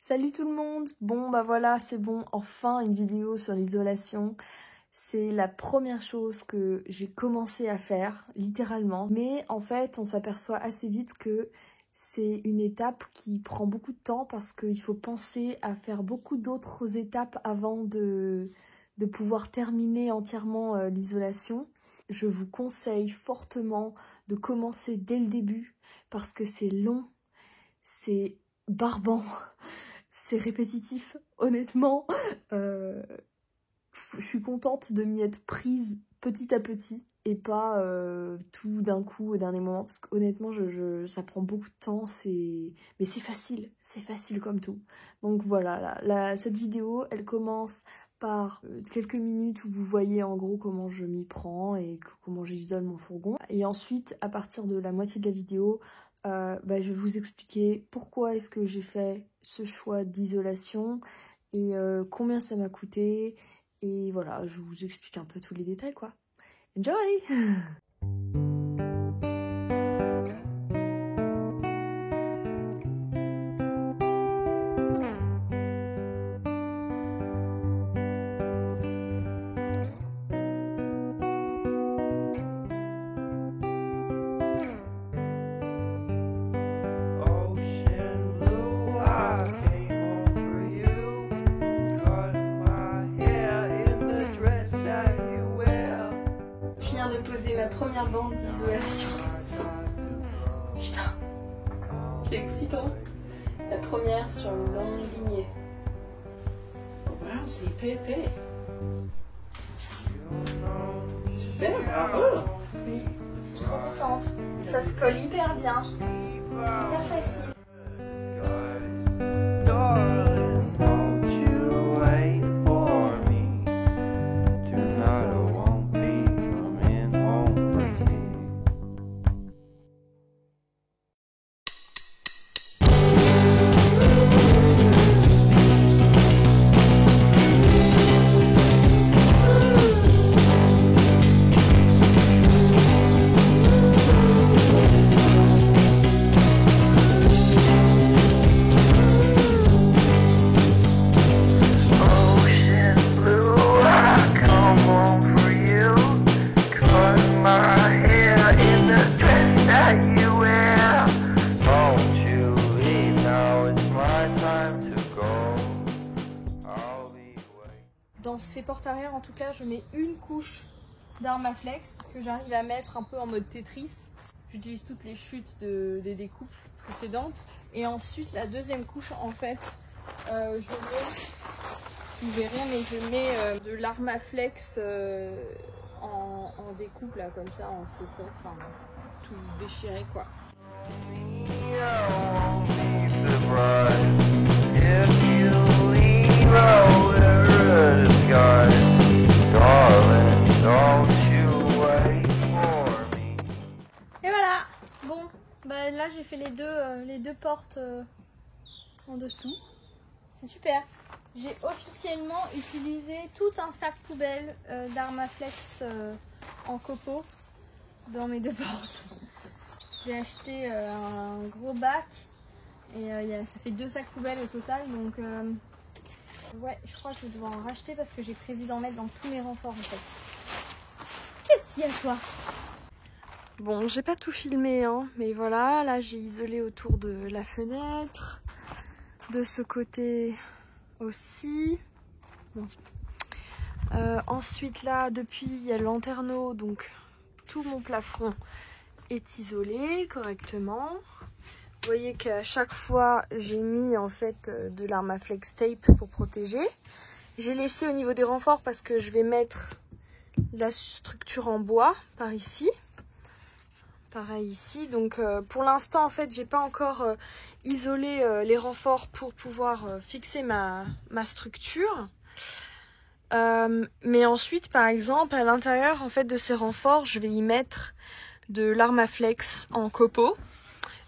Salut tout le monde! Bon bah voilà, c'est bon, enfin une vidéo sur l'isolation. C'est la première chose que j'ai commencé à faire, littéralement. Mais en fait, on s'aperçoit assez vite que c'est une étape qui prend beaucoup de temps parce qu'il faut penser à faire beaucoup d'autres étapes avant de pouvoir terminer entièrement l'isolation. Je vous conseille fortement de commencer dès le début parce que c'est long, c'est barbant. C'est répétitif, honnêtement. Je suis contente de m'y être prise petit à petit et pas tout d'un coup au dernier moment. Parce qu'honnêtement, ça prend beaucoup de temps. Mais c'est facile comme tout. Donc voilà, cette vidéo, elle commence par quelques minutes où vous voyez en gros comment je m'y prends et comment j'isole mon fourgon. Et ensuite, à partir de la moitié de la vidéo, je vais vous expliquer pourquoi est-ce que j'ai fait ce choix d'isolation et combien ça m'a coûté. Et voilà, je vous explique un peu tous les détails quoi. Enjoy! De poser ma première bande d'isolation. Putain, c'est excitant. La première sur une longue lignée. Wow, c'est épais. Super, bravo. Oui, je suis trop contente. Ça se colle hyper bien. C'est hyper facile. Dans ces portes arrière, en tout cas, je mets une couche d'Armaflex que j'arrive à mettre un peu en mode Tetris. J'utilise toutes les chutes des découpes précédentes. Et ensuite, la deuxième couche, en fait, vous verrez, mais je mets de l'Armaflex en découpe, là, comme ça, en flocon, enfin, tout déchiré, quoi. Et voilà, bon, bah là j'ai fait les deux portes en dessous, c'est super. J'ai officiellement utilisé tout un sac poubelle d'Armaflex en copeaux dans mes deux portes. J'ai acheté un gros bac et ça fait 2 sacs poubelles au total, donc ouais, je crois que je vais devoir en racheter parce que j'ai prévu d'en mettre dans tous mes renforts en fait. Qu'est-ce qu'il y a toi? Bon, j'ai pas tout filmé, hein, mais voilà, là j'ai isolé autour de la fenêtre, de ce côté aussi. Bon. Ensuite là, depuis il y a le lanterneau, donc tout mon plafond est isolé correctement. Vous voyez qu'à chaque fois j'ai mis en fait de l'Armaflex tape pour protéger. J'ai laissé au niveau des renforts parce que je vais mettre la structure en bois par ici. Pareil ici, donc pour l'instant en fait j'ai pas encore isolé les renforts pour pouvoir fixer ma structure. Mais ensuite par exemple à l'intérieur en fait de ces renforts je vais y mettre de l'Armaflex en copeaux.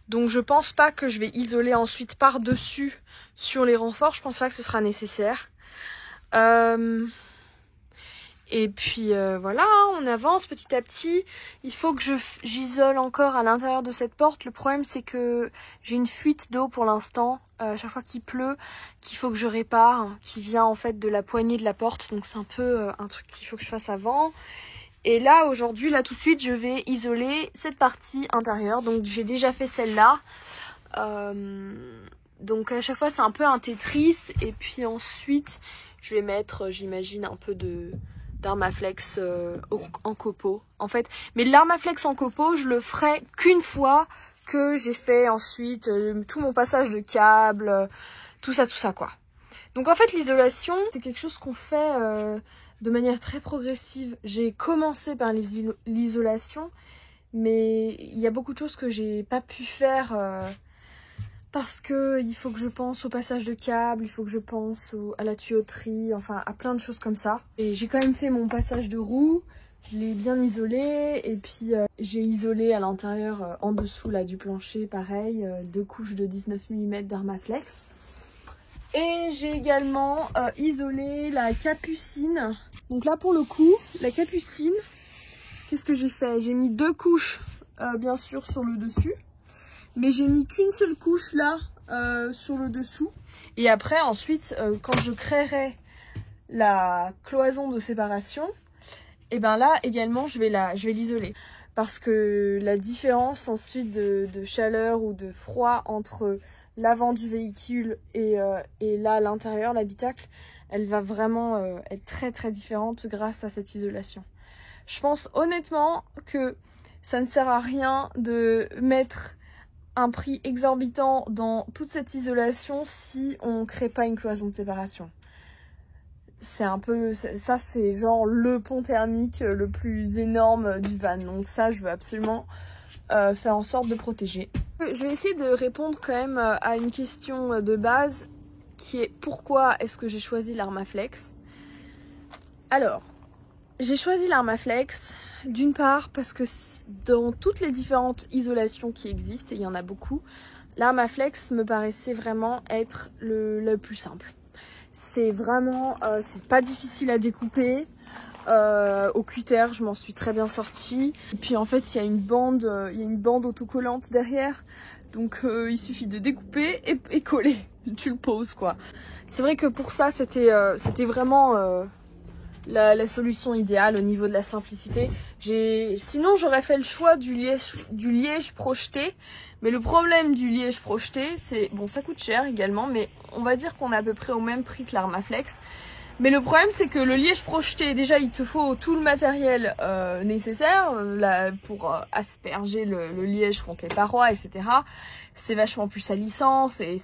Donc je pense pas que je vais isoler ensuite par dessus sur les renforts, je pense pas que ce sera nécessaire. Et puis voilà, on avance petit à petit. Il faut que j'isole encore à l'intérieur de cette porte. Le problème c'est que j'ai une fuite d'eau pour l'instant chaque fois qu'il pleut, qu'il faut que je répare, qui vient en fait de la poignée de la porte. Donc c'est un peu un truc qu'il faut que je fasse avant. Et là aujourd'hui, là tout de suite, je vais isoler cette partie intérieure. Donc j'ai déjà fait celle-là. Donc à chaque fois c'est un peu un Tetris. Et puis ensuite je vais mettre, j'imagine, un peu d'Armaflex en copeaux. En fait, mais l'Armaflex en copeaux, je le ferai qu'une fois que j'ai fait ensuite tout mon passage de câble, tout ça quoi. Donc en fait l'isolation, c'est quelque chose qu'on fait de manière très progressive. J'ai commencé par l'isolation, mais il y a beaucoup de choses que j'ai pas pu faire parce que il faut que je pense au passage de câble, il faut que je pense à la tuyauterie, enfin à plein de choses comme ça. Et j'ai quand même fait mon passage de roue. Je l'ai bien isolé et puis j'ai isolé à l'intérieur, en dessous là du plancher, pareil, 2 couches de 19 mm d'Armaflex. Et j'ai également isolé la capucine. Donc là pour le coup, la capucine, qu'est-ce que j'ai fait? J'ai mis 2 couches bien sûr sur le dessus, mais j'ai mis qu'une seule couche là sur le dessous. Et après ensuite, quand je créerai la cloison de séparation, et ben là également je vais l'isoler, parce que la différence ensuite de chaleur ou de froid entre l'avant du véhicule et là l'intérieur, l'habitacle, elle va vraiment être très différente grâce à cette isolation. Je pense honnêtement que ça ne sert à rien de mettre un prix exorbitant dans toute cette isolation si on ne crée pas une cloison de séparation. C'est un peu, ça c'est genre le pont thermique le plus énorme du van, donc ça je veux absolument faire en sorte de protéger. Je vais essayer de répondre quand même à une question de base qui est pourquoi est-ce que j'ai choisi l'Armaflex. Alors, j'ai choisi l'Armaflex d'une part parce que dans toutes les différentes isolations qui existent, et il y en a beaucoup, l'Armaflex me paraissait vraiment être le plus simple. C'est vraiment, c'est pas difficile à découper. Au cutter, je m'en suis très bien sortie. Et puis en fait, il y a une bande autocollante derrière. Donc il suffit de découper et coller. Tu le poses quoi. C'est vrai que pour ça, c'était vraiment la solution idéale au niveau de la simplicité. Sinon, j'aurais fait le choix du liège projeté. Mais le problème du liège projeté, c'est... Bon, ça coûte cher également, mais on va dire qu'on est à peu près au même prix que l'Armaflex. Mais le problème, c'est que le liège projeté, déjà, il te faut tout le matériel nécessaire pour asperger le liège contre les parois, etc. C'est vachement plus salissant, c'est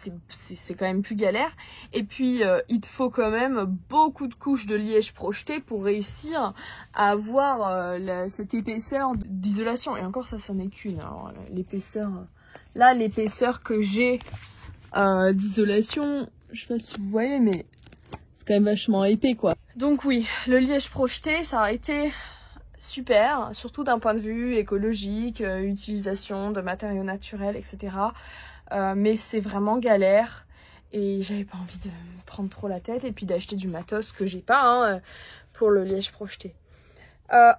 quand même plus galère. Et puis, il te faut quand même beaucoup de couches de liège projeté pour réussir à avoir cette épaisseur d'isolation. Et encore, ça n'en est qu'une. L'épaisseur... Là, l'épaisseur que j'ai d'isolation, je sais pas si vous voyez, mais c'est quand même vachement épais, quoi. Donc oui, le liège projeté, ça a été super, surtout d'un point de vue écologique, utilisation de matériaux naturels, etc. Mais c'est vraiment galère et j'avais pas envie de me prendre trop la tête et puis d'acheter du matos que j'ai pas pour le liège projeté.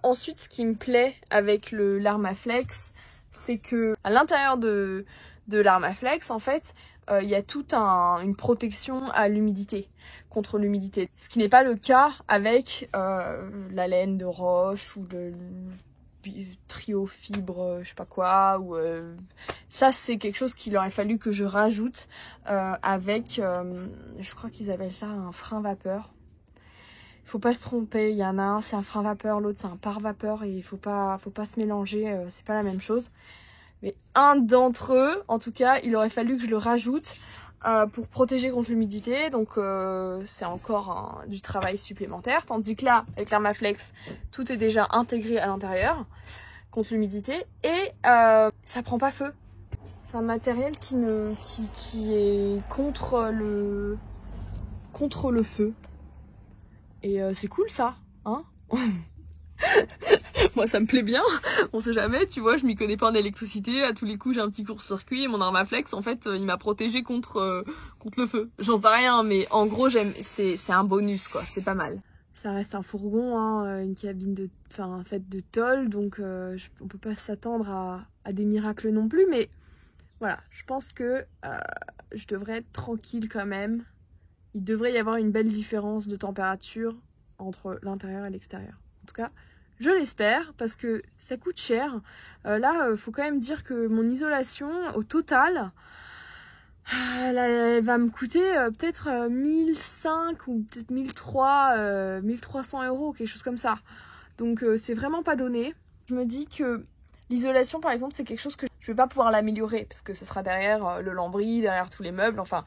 Ensuite, ce qui me plaît avec l'Armaflex, c'est que à l'intérieur de l'Armaflex, en fait, il y a toute une protection à l'humidité, contre l'humidité. Ce qui n'est pas le cas avec la laine de roche ou le trio fibre, je sais pas quoi. Ça, c'est quelque chose qu'il aurait fallu que je rajoute avec, je crois qu'ils appellent ça un frein vapeur. Il faut pas se tromper, il y en a un c'est un frein vapeur, l'autre c'est un pare-vapeur et il faut pas se mélanger, c'est pas la même chose. Mais un d'entre eux, en tout cas, il aurait fallu que je le rajoute pour protéger contre l'humidité. Donc c'est encore du travail supplémentaire. Tandis que là, avec l'Armaflex, tout est déjà intégré à l'intérieur contre l'humidité. Et ça prend pas feu. C'est un matériel qui est contre le feu. Et c'est cool ça, hein. Moi ça me plaît bien, on sait jamais, tu vois, je m'y connais pas en électricité, à tous les coups j'ai un petit court-circuit et mon Armaflex en fait il m'a protégé contre le feu. J'en sais rien, mais en gros c'est un bonus quoi, c'est pas mal. Ça reste un fourgon, hein, une cabine faite de tôle, donc on peut pas s'attendre à des miracles non plus, mais voilà, je pense que je devrais être tranquille quand même. Il devrait y avoir une belle différence de température entre l'intérieur et l'extérieur. En tout cas, je l'espère parce que ça coûte cher. Là, faut quand même dire que mon isolation, au total, elle va me coûter peut-être 1005 ou peut-être 1300 €, quelque chose comme ça. Donc c'est vraiment pas donné. Je me dis que l'isolation, par exemple, c'est quelque chose que je vais pas pouvoir l'améliorer parce que ce sera derrière le lambris, derrière tous les meubles, enfin...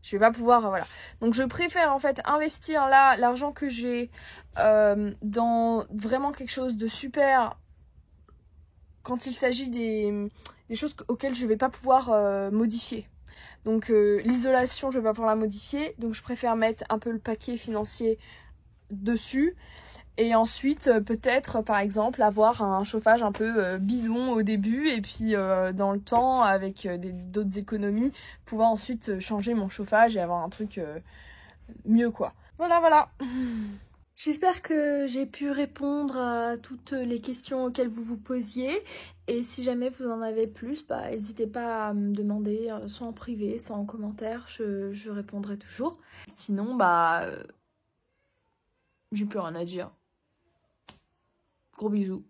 Je vais pas pouvoir, voilà. Donc je préfère en fait investir là l'argent que j'ai dans vraiment quelque chose de super quand il s'agit des choses auxquelles je vais pas pouvoir modifier. Donc l'isolation, je vais pas pouvoir la modifier, donc je préfère mettre un peu le paquet financier dessus. Et ensuite, peut-être, par exemple, avoir un chauffage un peu bidon au début et puis dans le temps, avec d'autres économies, pouvoir ensuite changer mon chauffage et avoir un truc mieux, quoi. Voilà. J'espère que j'ai pu répondre à toutes les questions auxquelles vous vous posiez. Et si jamais vous en avez plus, bah, n'hésitez pas à me demander, soit en privé, soit en commentaire, je répondrai toujours. Sinon, bah, j'ai plus rien à dire. Gros bisous.